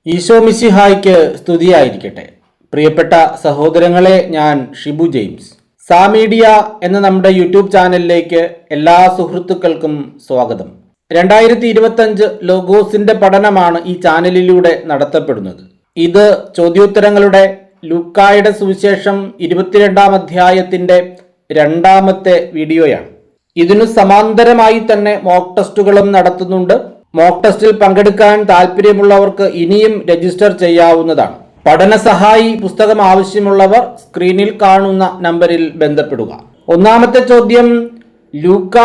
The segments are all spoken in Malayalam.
ഈശോ മിശിഹായ്ക്ക് സ്തുതിയായിരിക്കട്ടെ. പ്രിയപ്പെട്ട സഹോദരങ്ങളെ, ഞാൻ ഷിബു ജെയിംസ്. സാമീഡിയ എന്ന നമ്മുടെ യൂട്യൂബ് ചാനലിലേക്ക് എല്ലാ സുഹൃത്തുക്കൾക്കും സ്വാഗതം. 2025 ലോഗോസിന്റെ പഠനമാണ് ഈ ചാനലിലൂടെ നടത്തപ്പെടുന്നത്. ഇത് ചോദ്യോത്തരങ്ങളുടെ ലൂക്കായുടെ സുവിശേഷം 22-ാം അധ്യായത്തിന്റെ 2ാമത്തെ വീഡിയോയാണ്. ഇതിനു സമാന്തരമായി തന്നെ മോക്ക് ടെസ്റ്റുകളും നടത്തുന്നുണ്ട്. മോക്ക് ടെസ്റ്റിൽ പങ്കെടുക്കാൻ താല്പര്യമുള്ളവർക്ക് ഇനിയും രജിസ്റ്റർ ചെയ്യാവുന്നതാണ്. പഠന സഹായി പുസ്തകം ആവശ്യമുള്ളവർ സ്ക്രീനിൽ കാണുന്ന നമ്പറിൽ ബന്ധപ്പെടുക. ഒന്നാമത്തെ ചോദ്യം, ലൂക്ക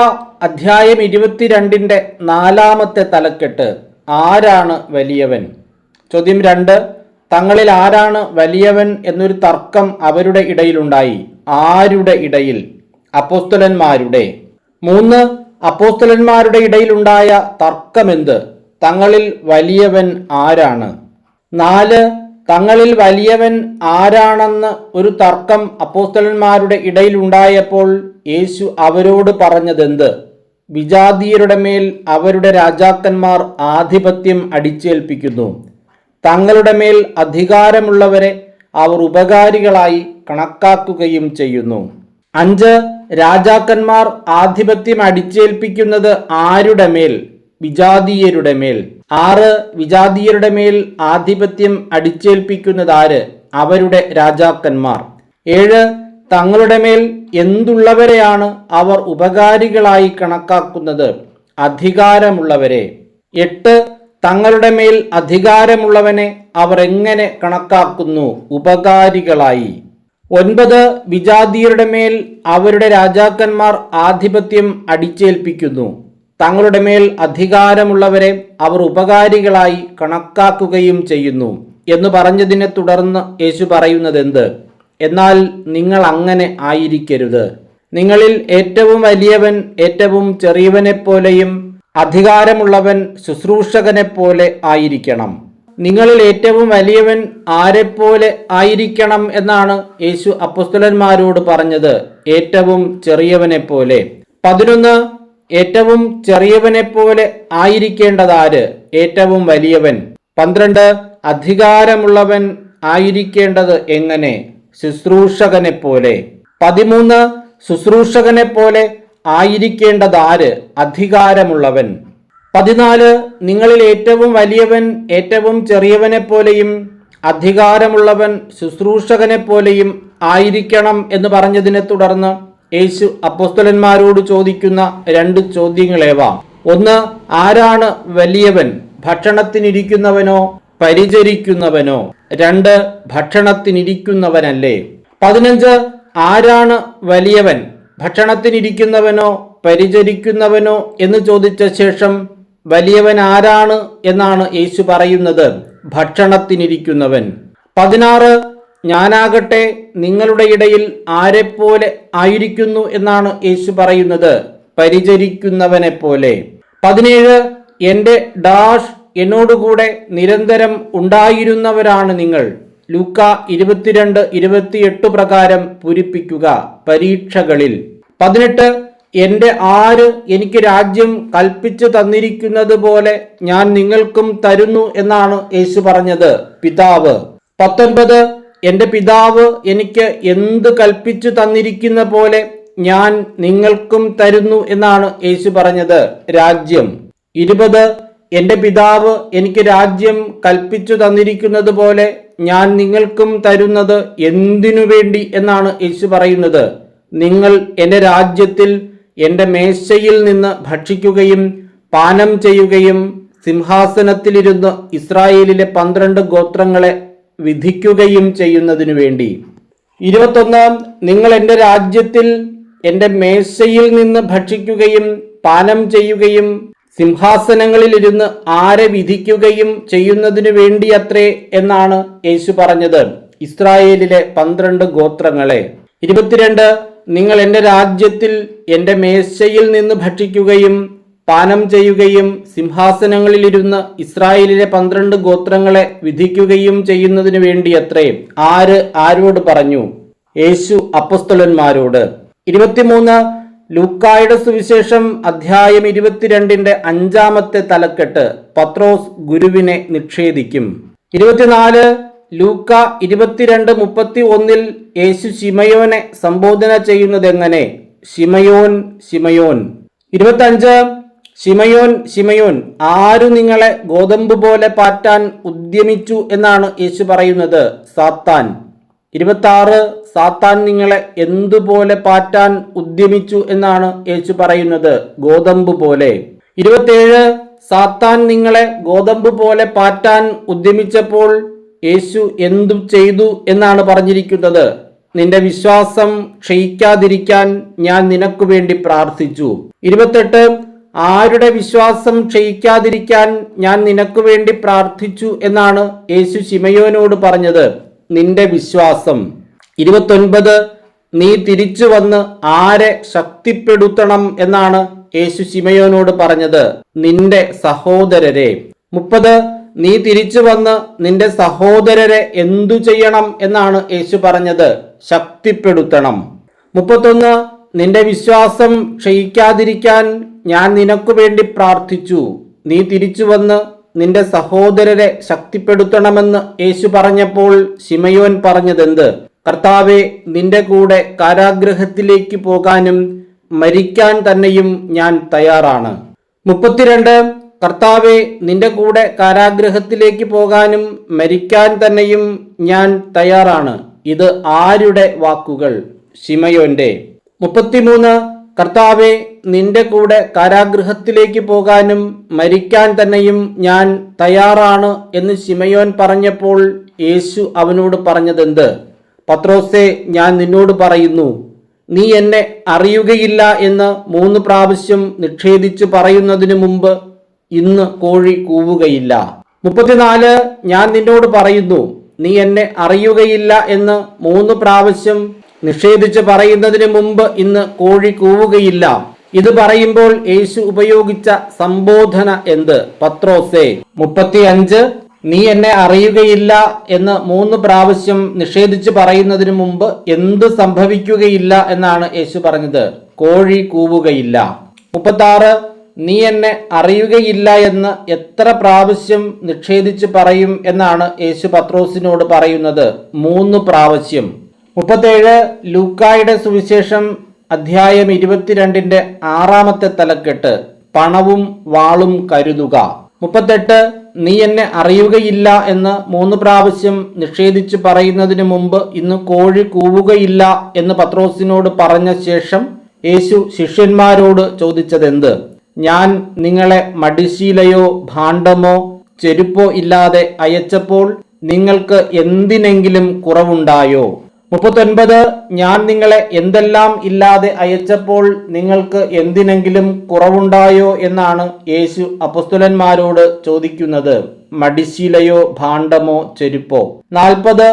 അധ്യായം 22-ന്റെ 4ാമത്തെ തലക്കെട്ട് ആരാണ് വലിയവൻ? ചോദ്യം 2, തങ്ങളിൽ ആരാണ് വലിയവൻ എന്നൊരു തർക്കം അവരുടെ ഇടയിലുണ്ടായി. ആരുടെ ഇടയിൽ? അപ്പോസ്തലന്മാരുടെ. 3, അപ്പോസ്തലന്മാരുടെ ഇടയിലുണ്ടായ തർക്കമെന്ത്? തങ്ങളിൽ വലിയവൻ ആരാണ്? 4, തങ്ങളിൽ വലിയവൻ ആരാണെന്ന് ഒരു തർക്കം അപ്പോസ്തലന്മാരുടെ ഇടയിലുണ്ടായപ്പോൾ യേശു അവരോട് പറഞ്ഞതെന്ത്? വിജാതീയരുടെ മേൽ അവരുടെ രാജാക്കന്മാർ ആധിപത്യം അടിച്ചേൽപ്പിക്കുന്നു. തങ്ങളുടെ മേൽ അധികാരമുള്ളവരെ അവർ ഉപകാരികളായി കണക്കാക്കുകയും ചെയ്യുന്നു. 5, രാജാക്കന്മാർ ആധിപത്യം അടിച്ചേൽപ്പിക്കുന്നത് ആരുടെ മേൽ? വിജാതീയരുടെ മേൽ. 6, വിജാതീയരുടെ മേൽ ആധിപത്യം അടിച്ചേൽപ്പിക്കുന്നത് ആര്? അവരുടെ രാജാക്കന്മാർ. 7, തങ്ങളുടെ മേൽ എന്തുള്ളവരെയാണ് അവർ ഉപകാരികളായി കണക്കാക്കുന്നത്? അധികാരമുള്ളവരെ. 8, തങ്ങളുടെ മേൽ അധികാരമുള്ളവനെ അവർ എങ്ങനെ കണക്കാക്കുന്നു? ഉപകാരികളായി. 9, വിജാതീയരുടെ മേൽ അവരുടെ രാജാക്കന്മാർ ആധിപത്യം അടിച്ചേൽപ്പിക്കുന്നു. തങ്ങളുടെ മേൽ അധികാരമുള്ളവരെ അവർ ഉപകാരികളായി കണക്കാക്കുകയും ചെയ്യുന്നു എന്ന് പറഞ്ഞതിനെ തുടർന്ന് യേശു പറയുന്നത് എന്ത്? എന്നാൽ നിങ്ങൾ അങ്ങനെ ആയിരിക്കരുത്. നിങ്ങളിൽ ഏറ്റവും വലിയവൻ ഏറ്റവും ചെറിയവനെപ്പോലെയും അധികാരമുള്ളവൻ ശുശ്രൂഷകനെപ്പോലെ ആയിരിക്കണം. നിങ്ങളിൽ ഏറ്റവും വലിയവൻ ആരെപ്പോലെ ആയിരിക്കണം എന്നാണ് യേശു അപ്പോസ്തലന്മാരോട് പറഞ്ഞത്? ഏറ്റവും ചെറിയവനെപ്പോലെ. 11, ഏറ്റവും ചെറിയവനെപ്പോലെ ആയിരിക്കേണ്ടതാര്? ഏറ്റവും വലിയവൻ. 12, അധികാരമുള്ളവൻ ആയിരിക്കേണ്ടത് എങ്ങനെ? ശുശ്രൂഷകനെപ്പോലെ. 13, ശുശ്രൂഷകനെപ്പോലെ ആയിരിക്കേണ്ടതാര്? അധികാരമുള്ളവൻ. 14, നിങ്ങളിൽ ഏറ്റവും വലിയവൻ ഏറ്റവും ചെറിയവനെപ്പോലെയും അധികാരമുള്ളവൻ ശുശ്രൂഷകനെപ്പോലെയും ആയിരിക്കണം എന്ന് പറഞ്ഞതിനെ തുടർന്ന് യേശു അപ്പോസ്തലന്മാരോട് ചോദിക്കുന്ന 2 ചോദ്യങ്ങളേവ? 1, ആരാണ് വലിയവൻ? ഭക്ഷണത്തിനിരിക്കുന്നവനോ പരിചരിക്കുന്നവനോ? 2, ഭക്ഷണത്തിനിരിക്കുന്നവനല്ലേ? 15, ആരാണ് വലിയവൻ? ഭക്ഷണത്തിനിരിക്കുന്നവനോ പരിചരിക്കുന്നവനോ എന്ന് ചോദിച്ച ശേഷം വലിയവൻ ആരാണ് എന്നാണ് യേശു പറയുന്നത്? ഭക്ഷണത്തിനിരിക്കുന്നവൻ. 16, ഞാനാകട്ടെ നിങ്ങളുടെ ഇടയിൽ ആരെപ്പോലെ ആയിരിക്കുന്നു എന്നാണ് യേശു പറയുന്നത്? പരിചരിക്കുന്നവനെ പോലെ. 17, എൻ്റെ ഡാഷ് എന്നോടുകൂടെ നിരന്തരം ഉണ്ടായിരുന്നവരാണ് നിങ്ങൾ. ലൂക്ക 22:28 പ്രകാരം പൂരിപ്പിക്കുക പരീക്ഷകളിൽ. 18, എൻ്റെ ആര് എനിക്ക് രാജ്യം കൽപ്പിച്ചു തന്നിരിക്കുന്നത് പോലെ ഞാൻ നിങ്ങൾക്കും തരുന്നു എന്നാണ് യേശു പറഞ്ഞത്? പിതാവ്. 19, എൻ്റെ പിതാവ് എനിക്ക് എന്ത് കൽപ്പിച്ചു തന്നിരിക്കുന്ന പോലെ ഞാൻ നിങ്ങൾക്കും തരുന്നു എന്നാണ് യേശു പറഞ്ഞത്? രാജ്യം. 20, എൻ്റെ പിതാവ് എനിക്ക് രാജ്യം കൽപ്പിച്ചു തന്നിരിക്കുന്നത് പോലെ ഞാൻ നിങ്ങൾക്കും തരുന്നത് എന്തിനു വേണ്ടി എന്നാണ് യേശു പറയുന്നത്? നിങ്ങൾ എൻ്റെ രാജ്യത്തിൽ എൻ്റെ മേശയിൽ നിന്ന് ഭക്ഷിക്കുകയും പാനം ചെയ്യുകയും സിംഹാസനത്തിലിരുന്ന് ഇസ്രായേലിലെ 12 ഗോത്രങ്ങളെ വിധിക്കുകയും ചെയ്യുന്നതിനു വേണ്ടി. 21, നിങ്ങൾ എൻ്റെ രാജ്യത്തിൽ എൻ്റെ മേശയിൽ നിന്ന് ഭക്ഷിക്കുകയും പാനം ചെയ്യുകയും സിംഹാസനങ്ങളിലിരുന്ന് ആരെ വിധിക്കുകയും ചെയ്യുന്നതിനു വേണ്ടി അത്രേ എന്നാണ് യേശു പറഞ്ഞത്? ഇസ്രായേലിലെ 12 ഗോത്രങ്ങളെ. 22, നിങ്ങൾ എൻ്റെ രാജ്യത്തിൽ എൻ്റെ മേശയിൽ നിന്ന് ഭക്ഷിക്കുകയും പാനം ചെയ്യുകയും സിംഹാസനങ്ങളിലിരുന്ന് ഇസ്രായേലിലെ 12 ഗോത്രങ്ങളെ വിധിക്കുകയും ചെയ്യുന്നതിന് വേണ്ടി അത്രേ. ആര് ആരോട് പറഞ്ഞു? യേശു അപ്പോസ്തലന്മാരോട്. 23, ലൂക്കായുടെ സുവിശേഷം അധ്യായം 22-ന്റെ 5-ാമത്തെ തലക്കെട്ട് പത്രോസ് ഗുരുവിനെ നിഷേധിക്കും. 24 ലൂക്ക 22:31 യേശു ശിമയോനെ സംബോധന ചെയ്യുന്നത് എങ്ങനെ? ശിമയോൻ ശിമയോൻ. 25 ശിമയോൻ ശിമയോൻ, ആരു നിങ്ങളെ ഗോതമ്പ് പോലെ പാറ്റാൻ ഉദ്യമിച്ചു എന്നാണ് യേശു പറയുന്നത്? സാത്താൻ. 26 സാത്താൻ നിങ്ങളെ എന്തുപോലെ പാറ്റാൻ ഉദ്യമിച്ചു എന്നാണ് യേശു പറയുന്നത്? ഗോതമ്പ് പോലെ. 27 സാത്താൻ നിങ്ങളെ ഗോതമ്പ് പോലെ പാറ്റാൻ ഉദ്യമിച്ചപ്പോൾ യേശു എന്തു ചെയ്തു എന്നാണ് പറഞ്ഞിരിക്കുന്നത്? നിന്റെ വിശ്വാസം ക്ഷയിക്കാതിരിക്കാൻ ഞാൻ നിനക്ക് വേണ്ടി പ്രാർത്ഥിച്ചു. 28 ആരുടെ വിശ്വാസം ക്ഷയിക്കാതിരിക്കാൻ ഞാൻ നിനക്ക് വേണ്ടി പ്രാർത്ഥിച്ചു എന്നാണ് യേശു ശിമയോനോട് പറഞ്ഞത്? നിന്റെ വിശ്വാസം. 29 നീ തിരിച്ചു വന്ന് ആരെ ശക്തിപ്പെടുത്തണം എന്നാണ് യേശു ശിമയോനോട് പറഞ്ഞത്? നിന്റെ സഹോദരരെ. 30 നീ തിരിച്ചു വന്ന് നിന്റെ സഹോദരരെ എന്തു ചെയ്യണം എന്നാണ് യേശു പറഞ്ഞത്? ശക്തിപ്പെടുത്തണം. 31 നിന്റെ വിശ്വാസം ക്ഷയിക്കാതിരിക്കാൻ ഞാൻ നിനക്ക് വേണ്ടി പ്രാർത്ഥിച്ചു. നീ തിരിച്ചു വന്ന് നിന്റെ സഹോദരരെ ശക്തിപ്പെടുത്തണമെന്ന് യേശു പറഞ്ഞപ്പോൾ ശിമയോൻ പറഞ്ഞതെന്ത്? കർത്താവേ, നിന്റെ കൂടെ കാരാഗൃഹത്തിലേക്ക് പോകാനും മരിക്കാൻ തന്നെയും ഞാൻ തയ്യാറാണ്. 32 കർത്താവേ, നിന്റെ കൂടെ കാരാഗൃഹത്തിലേക്ക് പോകാനും മരിക്കാൻ തന്നെയും ഞാൻ തയ്യാറാണ്. ഇത് ആരുടെ വാക്കുകൾ? ശിമയോന്റെ. 33 കർത്താവേ, നിന്റെ കൂടെ കാരാഗൃഹത്തിലേക്ക് പോകാനും മരിക്കാൻ തന്നെയും ഞാൻ തയ്യാറാണ് എന്ന് ശിമയോൻ പറഞ്ഞപ്പോൾ യേശു അവനോട് പറഞ്ഞതെന്ത്? പത്രോസേ, ഞാൻ നിന്നോട് പറയുന്നു, നീ എന്നെ അറിയുകയില്ല എന്ന് 3 പ്രാവശ്യം നിഷേധിച്ചു പറയുന്നതിന് മുമ്പ് ഇന്ന് കോഴി കൂവുകയില്ല. 34 ഞാൻ നിന്നോട് പറയുന്നു, നീ എന്നെ അറിയുകയില്ല എന്ന് 3 പ്രാവശ്യം നിഷേധിച്ച് പറയുന്നതിന് മുമ്പ് ഇന്ന് കോഴി കൂവുകയില്ല. ഇത് പറയുമ്പോൾ യേശു ഉപയോഗിച്ച സംബോധന എന്ത്? പത്രോസേ. 35 നീ എന്നെ അറിയുകയില്ല എന്ന് 3 പ്രാവശ്യം നിഷേധിച്ച് പറയുന്നതിന് മുമ്പ് എന്ത് സംഭവിക്കുകയില്ല എന്നാണ് യേശു പറഞ്ഞത്? കോഴി കൂവുകയില്ല. 36 നീ എന്നെ അറിയുകയില്ല എന്ന് എത്ര പ്രാവശ്യം നിഷേധിച്ച് പറയും എന്നാണ് യേശു പത്രോസിനോട് പറയുന്നത്? 3 പ്രാവശ്യം. 37 ലൂക്കായുടെ സുവിശേഷം അധ്യായം 22 6 തലക്കെട്ട് പണവും വാളും കരുതുക. 38 നീ എന്നെ അറിയുകയില്ല എന്ന് 3 പ്രാവശ്യം നിഷേധിച്ച് പറയുന്നതിന് മുമ്പ് ഇന്ന് കോഴി കൂവുകയില്ല എന്ന് പത്രോസിനോട് പറഞ്ഞ ശേഷം യേശു ശിഷ്യന്മാരോട് ചോദിച്ചതെന്ത്? ഞാൻ നിങ്ങളെ മടിശീലയോ ഭാണ്ഡമോ ചെരുപ്പോ ഇല്ലാതെ അയച്ചപ്പോൾ നിങ്ങൾക്ക് എന്തിനെങ്കിലും കുറവുണ്ടായോ? 39 ഞാൻ നിങ്ങളെ എന്തെല്ലാം ഇല്ലാതെ അയച്ചപ്പോൾ നിങ്ങൾക്ക് എന്തിനെങ്കിലും കുറവുണ്ടായോ എന്നാണ് യേശു അപ്പോസ്തലന്മാരോട് ചോദിക്കുന്നത്? മടിശീലയോ ഭാണ്ഡമോ ചെരുപ്പോ? 40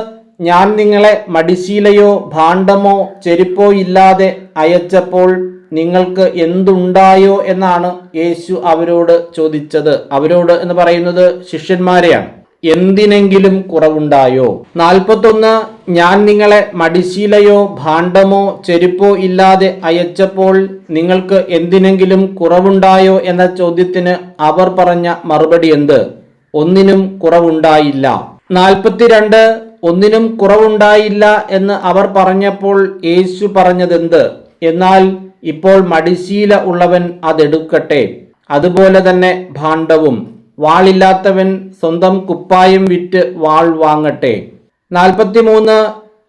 ഞാൻ നിങ്ങളെ മടിശീലയോ ഭാണ്ഡമോ ചെരുപ്പോ ഇല്ലാതെ അയച്ചപ്പോൾ നിങ്ങൾക്ക് എന്തുണ്ടായോ എന്നാണ് യേശു അവരോട് ചോദിച്ചത്. അവരോട് എന്ന് പറയുന്നത് ശിഷ്യന്മാരെയാണ്. എന്തിനെങ്കിലും കുറവുണ്ടായോ? 41 ഞാൻ നിങ്ങളെ മടിശീലയോ ഭാണ്ഡമോ ചെരുപ്പോ ഇല്ലാതെ അയച്ചപ്പോൾ നിങ്ങൾക്ക് എന്തിനെങ്കിലും കുറവുണ്ടായോ എന്ന ചോദ്യത്തിന് അവർ പറഞ്ഞ മറുപടി എന്ത്? ഒന്നിനും കുറവുണ്ടായില്ല. 42 ഒന്നിനും കുറവുണ്ടായില്ല എന്ന് അവർ പറഞ്ഞപ്പോൾ യേശു പറഞ്ഞതെന്ത്? എന്നാൽ ഇപ്പോൾ മടിശീല ഉള്ളവൻ അതെടുക്കട്ടെ, അതുപോലെ തന്നെ ഭാണ്ഡവും. വാളില്ലാത്തവൻ സ്വന്തം കുപ്പായം വിറ്റ് വാൾ വാങ്ങട്ടെ. 43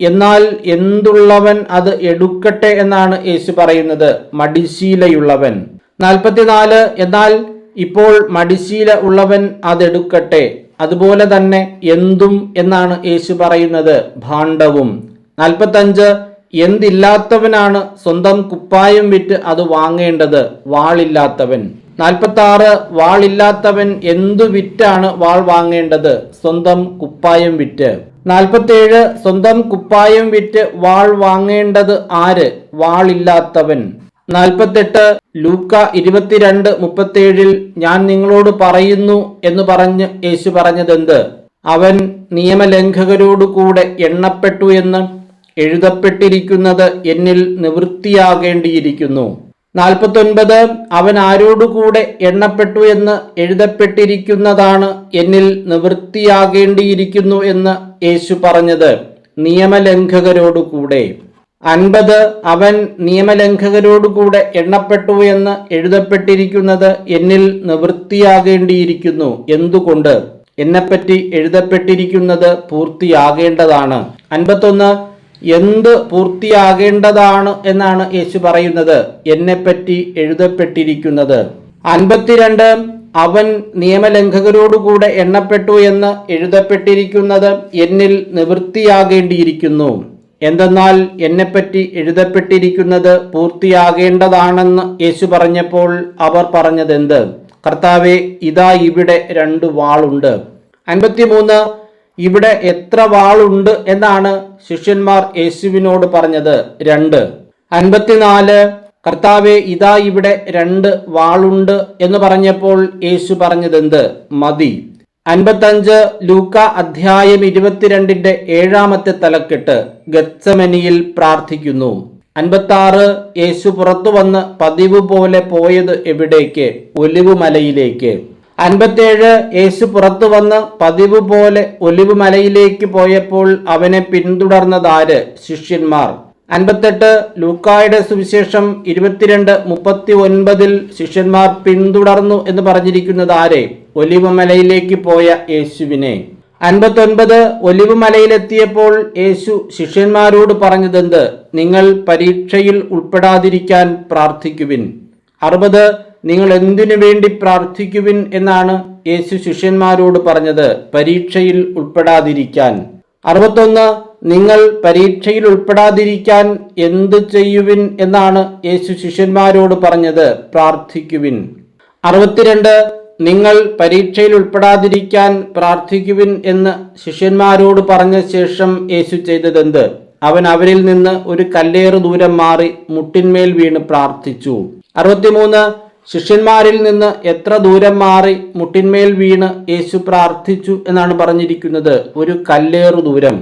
എന്നാൽ എന്തുള്ളവൻ അത് എടുക്കട്ടെ എന്നാണ് യേശു പറയുന്നത്? മടിശീലയുള്ളവൻ. 44 എന്നാൽ ഇപ്പോൾ മടിശീല ഉള്ളവൻ അതെടുക്കട്ടെ, അതുപോലെ തന്നെ എന്തും എന്നാണ് യേശു പറയുന്നത്? ഭാണ്ഡവും. 45 എന്തില്ലാത്തവനാണ് സ്വന്തം കുപ്പായം വിറ്റ് അത് വാങ്ങേണ്ടത്? വാളില്ലാത്തവൻ. 46 വാളില്ലാത്തവൻ എന്തു വിറ്റാണ് വാൾ വാങ്ങേണ്ടത്? സ്വന്തം കുപ്പായം വിറ്റ്. 47 സ്വന്തം കുപ്പായം വിറ്റ് വാൾ വാങ്ങേണ്ടത് ആര്? വാളില്ലാത്തവൻ. 48 ലൂക്ക 22:37 ഞാൻ നിങ്ങളോട് പറയുന്നു എന്ന് പറഞ്ഞ് യേശു പറഞ്ഞതെന്ത്? അവൻ നിയമലംഘകരോടു കൂടെ എണ്ണപ്പെട്ടു എന്ന് എഴുതപ്പെട്ടിരിക്കുന്നത് എന്നിൽ നിവൃത്തിയാകേണ്ടിയിരിക്കുന്നു. 49 അവൻ ആരോടുകൂടെ എണ്ണപ്പെട്ടു എന്ന് എഴുതപ്പെട്ടിരിക്കുന്നതാണ് എന്നിൽ നിവൃത്തിയാകേണ്ടിയിരിക്കുന്നു എന്ന് യേശു പറഞ്ഞത് നിയമലംഘകരോടുകൂടെ. 50 അവൻ നിയമലംഘകരോടുകൂടെ എണ്ണപ്പെട്ടു എന്ന് എഴുതപ്പെട്ടിരിക്കുന്നത് എന്നിൽ നിവൃത്തിയാകേണ്ടിയിരിക്കുന്നു. എന്തുകൊണ്ട്? എന്നെപ്പറ്റി എഴുതപ്പെട്ടിരിക്കുന്നത് പൂർത്തിയാകേണ്ടതാണ്. 51 എന്ത് പൂർത്തിയാകേണ്ടതാണ് എന്നാണ് യേശു പറയുന്നത്? എന്നെപ്പറ്റി എഴുതപ്പെട്ടിരിക്കുന്നത്. 52 അവൻ നിയമലംഘകരോടുകൂടെ എണ്ണപ്പെട്ടു എന്ന് എഴുതപ്പെട്ടിരിക്കുന്നത് എന്നിൽ നിവൃത്തിയാകേണ്ടിയിരിക്കുന്നു. എന്തെന്നാൽ എന്നെപ്പറ്റി എഴുതപ്പെട്ടിരിക്കുന്നത് പൂർത്തിയാകേണ്ടതാണെന്ന് യേശു പറഞ്ഞപ്പോൾ അവർ പറഞ്ഞതെന്ത്? കർത്താവേ, ഇതാ ഇവിടെ 2 വാളുണ്ട്. 53 ഇവിടെ എത്ര വാളുണ്ട് എന്നാണ് ശിഷ്യന്മാർ യേശുവിനോട് പറഞ്ഞത്? 2. 54 കർത്താവേ, ഇതാ ഇവിടെ 2 വാളുണ്ട് എന്ന് പറഞ്ഞപ്പോൾ യേശു പറഞ്ഞതെന്ത്? മതി. 55 ലൂക്ക അധ്യായം 22 7 തലക്കെട്ട് ഗത്സമനിയിൽ പ്രാർത്ഥിക്കുന്നു. 56 യേശു പുറത്തു വന്ന് പതിവ് പോലെ പോയത് എവിടേക്ക്? ഒലിവ് മലയിലേക്ക്. 57 യേശു പുറത്തു വന്ന് പതിവ് പോലെ ഒലിവ് മലയിലേക്ക് പോയപ്പോൾ അവനെ പിന്തുടർന്നതാര്? ശിഷ്യന്മാർ. 58 ലൂക്കായുടെ സുവിശേഷം 22:39 ശിഷ്യന്മാർ പിന്തുടർന്നു എന്ന് പറഞ്ഞിരിക്കുന്നത് ആരെ? ഒലിവ് മലയിലേക്ക് പോയ യേശുവിനെ. 59 ഒലിവ് മലയിലെത്തിയപ്പോൾ യേശു ശിഷ്യന്മാരോട് പറഞ്ഞതെന്ത്? നിങ്ങൾ പരീക്ഷയിൽ ഉൾപ്പെടാതിരിക്കാൻ പ്രാർത്ഥിക്കുവിൻ. 60 നിങ്ങൾ എന്തിനു വേണ്ടി പ്രാർത്ഥിക്കുവിൻ എന്നാണ് യേശു ശിഷ്യന്മാരോട് പറഞ്ഞത്? പരീക്ഷയിൽ ഉൾപ്പെടാതിരിക്കാൻ. 61 നിങ്ങൾ പരീക്ഷയിൽ ഉൾപ്പെടാതിരിക്കാൻ എന്ത് ചെയ്യുവിൻ എന്നാണ് യേശു ശിഷ്യന്മാരോട് പറഞ്ഞത്? പ്രാർത്ഥിക്കുവിൻ. 62 നിങ്ങൾ പരീക്ഷയിൽ ഉൾപ്പെടാതിരിക്കാൻ പ്രാർത്ഥിക്കുവിൻ എന്ന് ശിഷ്യന്മാരോട് പറഞ്ഞ ശേഷം യേശു ചെയ്തതെന്ത്? അവൻ അവരിൽ നിന്ന് ഒരു കല്ലേറ് ദൂരം മാറി മുട്ടിന്മേൽ വീണ് പ്രാർത്ഥിച്ചു. 63 ശിഷ്യന്മാരിൽ നിന്ന് എത്ര ദൂരം മാറി മുട്ടിന്മേൽ വീണ് യേശു പ്രാർത്ഥിച്ചു എന്നാണ് പറഞ്ഞിരിക്കുന്നത്? ഒരു കല്ലേറു ദൂരം.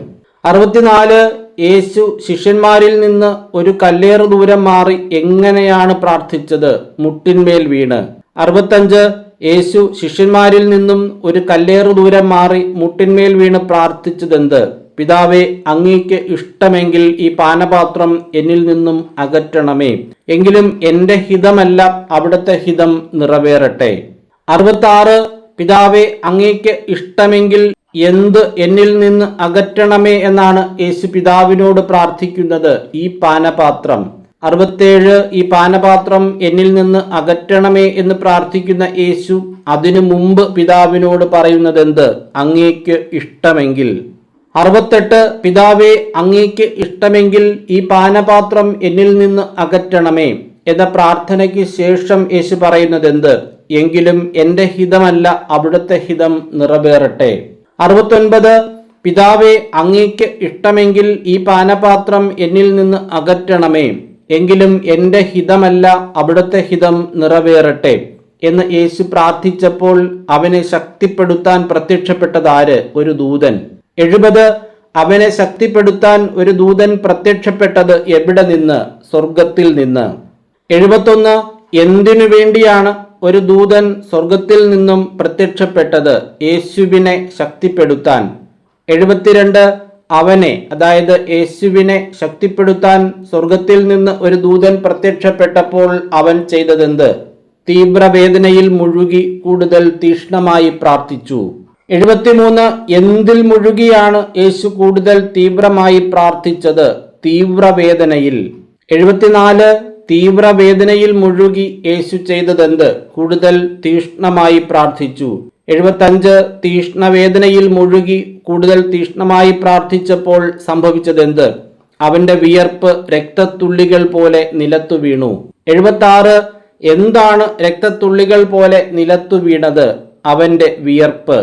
64 യേശു ശിഷ്യന്മാരിൽ നിന്ന് ഒരു കല്ലേറു ദൂരം മാറി എങ്ങനെയാണ് പ്രാർത്ഥിച്ചത്? മുട്ടിന്മേൽ വീണ്. 65 യേശു ശിഷ്യന്മാരിൽ നിന്നും ഒരു കല്ലേറു ദൂരം മാറി മുട്ടിന്മേൽ വീണ് പ്രാർത്ഥിച്ചതെന്ത്? പിതാവേ, അങ്ങേക്ക് ഇഷ്ടമെങ്കിൽ ഈ പാനപാത്രം എന്നിൽ നിന്നും അകറ്റണമേ, എങ്കിലും എന്റെ ഹിതമല്ല അവിടുത്തെ ഹിതം നിറവേറട്ടെ. 66 പിതാവേ, അങ്ങേക്ക് ഇഷ്ടമെങ്കിൽ എന്ത് എന്നിൽ നിന്ന് അകറ്റണമേ എന്നാണ് യേശു പിതാവിനോട് പ്രാർത്ഥിക്കുന്നത്? ഈ പാനപാത്രം. 67 ഈ പാനപാത്രം എന്നിൽ നിന്ന് അകറ്റണമേ എന്ന് പ്രാർത്ഥിക്കുന്ന യേശു അതിനു മുമ്പ് പിതാവിനോട് പറയുന്നത് എന്ത്? അങ്ങേക്ക് ഇഷ്ടമെങ്കിൽ. 68 പിതാവേ, അങ്ങേക്ക് ഇഷ്ടമെങ്കിൽ ഈ പാനപാത്രം എന്നിൽ നിന്ന് അകറ്റണമേ എന്ന പ്രാർത്ഥനയ്ക്ക് ശേഷം യേശു പറയുന്നത് എന്ത്? എങ്കിലും എന്റെ ഹിതമല്ല അവിടുത്തെ ഹിതം നിറവേറട്ടെ. 69 പിതാവേ, അങ്ങേക്ക് ഇഷ്ടമെങ്കിൽ ഈ പാനപാത്രം എന്നിൽ നിന്ന് അകറ്റണമേ, എങ്കിലും എന്റെ ഹിതമല്ല അവിടുത്തെ ഹിതം നിറവേറട്ടെ എന്ന് യേശു പ്രാർത്ഥിച്ചപ്പോൾ അവനെ ശക്തിപ്പെടുത്താൻ പ്രത്യക്ഷപ്പെട്ടതാര്? ഒരു ദൂതൻ. 70 അവനെ ശക്തിപ്പെടുത്താൻ ഒരു ദൂതൻ പ്രത്യക്ഷപ്പെട്ടത് എവിടെ നിന്ന്? സ്വർഗത്തിൽ നിന്ന്. 71 എന്തിനു വേണ്ടിയാണ് ഒരു ദൂതൻ സ്വർഗത്തിൽ നിന്നും പ്രത്യക്ഷപ്പെട്ടത്? യേശുവിനെ ശക്തിപ്പെടുത്താൻ. 72 അവനെ, അതായത് യേശുവിനെ ശക്തിപ്പെടുത്താൻ സ്വർഗത്തിൽ നിന്ന് ഒരു ദൂതൻ പ്രത്യക്ഷപ്പെട്ടപ്പോൾ അവൻ ചെയ്തതെന്ത്? തീവ്രവേദനയിൽ മുഴുകി കൂടുതൽ തീക്ഷ്ണമായി പ്രാർത്ഥിച്ചു. 73 എന്തിൽ മുഴുകിയാണ് യേശു കൂടുതൽ തീവ്രമായി പ്രാർത്ഥിച്ചത്? തീവ്രവേദനയിൽ. 74 തീവ്രവേദനയിൽ മുഴുകി യേശു ചെയ്തതെന്ത്? കൂടുതൽ തീക്ഷ്ണമായി പ്രാർത്ഥിച്ചു. 75 തീക്ഷ്ണവേദനയിൽ മുഴുകി കൂടുതൽ തീക്ഷ്ണമായി പ്രാർത്ഥിച്ചപ്പോൾ സംഭവിച്ചതെന്ത്? അവന്റെ വിയർപ്പ് രക്തത്തുള്ളികൾ പോലെ നിലത്തു വീണു. 76 എന്താണ് രക്തത്തുള്ളികൾ പോലെ നിലത്തു വീണത്? അവന്റെ വിയർപ്പ്.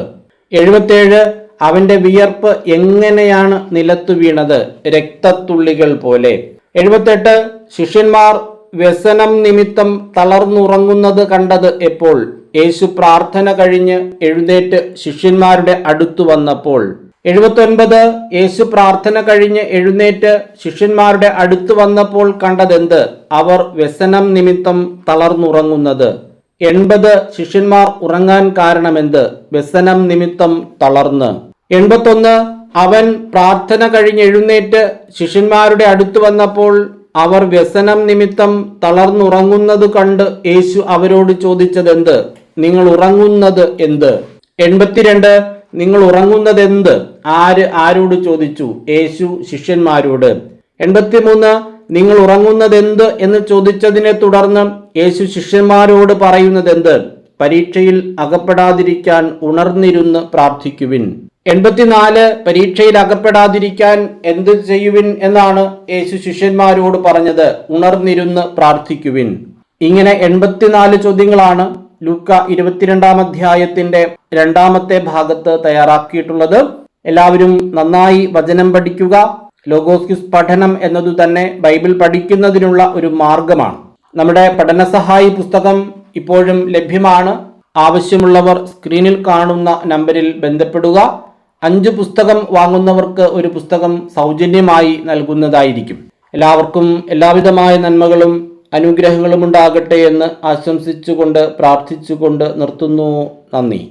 77 അവന്റെ വിയർപ്പ് എങ്ങനെയാണ് നിലത്തു വീണത്? രക്തത്തുള്ളികൾ പോലെ. 78 ശിഷ്യന്മാർ വ്യസനം നിമിത്തം തളർന്നുറങ്ങുന്നത് കണ്ടത് എപ്പോൾ? യേശു പ്രാർത്ഥന കഴിഞ്ഞ് എഴുന്നേറ്റ് ശിഷ്യന്മാരുടെ അടുത്തു വന്നപ്പോൾ. 79 യേശു പ്രാർത്ഥന കഴിഞ്ഞ് എഴുന്നേറ്റ് ശിഷ്യന്മാരുടെ അടുത്ത് വന്നപ്പോൾ കണ്ടതെന്ത്? അവർ വ്യസനം നിമിത്തം തളർന്നുറങ്ങുന്നത്. 80 ശിഷ്യന്മാർ ഉറങ്ങാൻ കാരണമെന്ത്? വ്യസനം നിമിത്തം തളർന്ന്. 81 അവൻ പ്രാർത്ഥന കഴിഞ്ഞ് എഴുന്നേറ്റ് ശിഷ്യന്മാരുടെ അടുത്ത് വന്നപ്പോൾ അവർ വ്യസനം നിമിത്തം തളർന്നുറങ്ങുന്നത് കണ്ട് യേശു അവരോട് ചോദിച്ചതെന്ത്? നിങ്ങൾ ഉറങ്ങുന്നത് എന്ത്? 82 നിങ്ങൾ ഉറങ്ങുന്നത് എന്ത്? ആരോട് ചോദിച്ചു? യേശു ശിഷ്യന്മാരോട്. 83 നിങ്ങൾ ഉറങ്ങുന്നത് എന്ത് എന്ന് ചോദിച്ചതിനെ തുടർന്ന് യേശു ശിഷ്യന്മാരോട് പറയുന്നത് എന്ത്? പരീക്ഷയിൽ അകപ്പെടാതിരിക്കാൻ ഉണർന്നിരുന്ന് പ്രാർത്ഥിക്കുവിൻ. 84 പരീക്ഷയിൽ അകപ്പെടാതിരിക്കാൻ എന്ത് ചെയ്യുവിൻ എന്നാണ് യേശു ശിഷ്യന്മാരോട് പറഞ്ഞത്? ഉണർന്നിരുന്ന് പ്രാർത്ഥിക്കുവിൻ. ഇങ്ങനെ 84 ചോദ്യങ്ങളാണ് ലൂക്ക 22-ാം അധ്യായത്തിന്റെ 2-ാമത്തെ ഭാഗത്ത് തയ്യാറാക്കിയിട്ടുള്ളത്. എല്ലാവരും നന്നായി വചനം പഠിക്കുക. ലോഗോസ് ക്വിസ് പഠനം എന്നതു തന്നെ ബൈബിൾ പഠിക്കുന്നതിനുള്ള ഒരു മാർഗമാണ്. നമ്മുടെ പഠനസഹായി പുസ്തകം ഇപ്പോഴും ലഭ്യമാണ്. ആവശ്യമുള്ളവർ സ്ക്രീനിൽ കാണുന്ന നമ്പറിൽ ബന്ധപ്പെടുക. 5 പുസ്തകം വാങ്ങുന്നവർക്ക് ഒരു പുസ്തകം സൗജന്യമായി നൽകുന്നതായിരിക്കും. എല്ലാവർക്കും എല്ലാവിധമായ നന്മകളും അനുഗ്രഹങ്ങളും ഉണ്ടാകട്ടെ എന്ന് ആശംസിച്ചുകൊണ്ട് പ്രാർത്ഥിച്ചുകൊണ്ട് നിർത്തുന്നു. നന്ദി.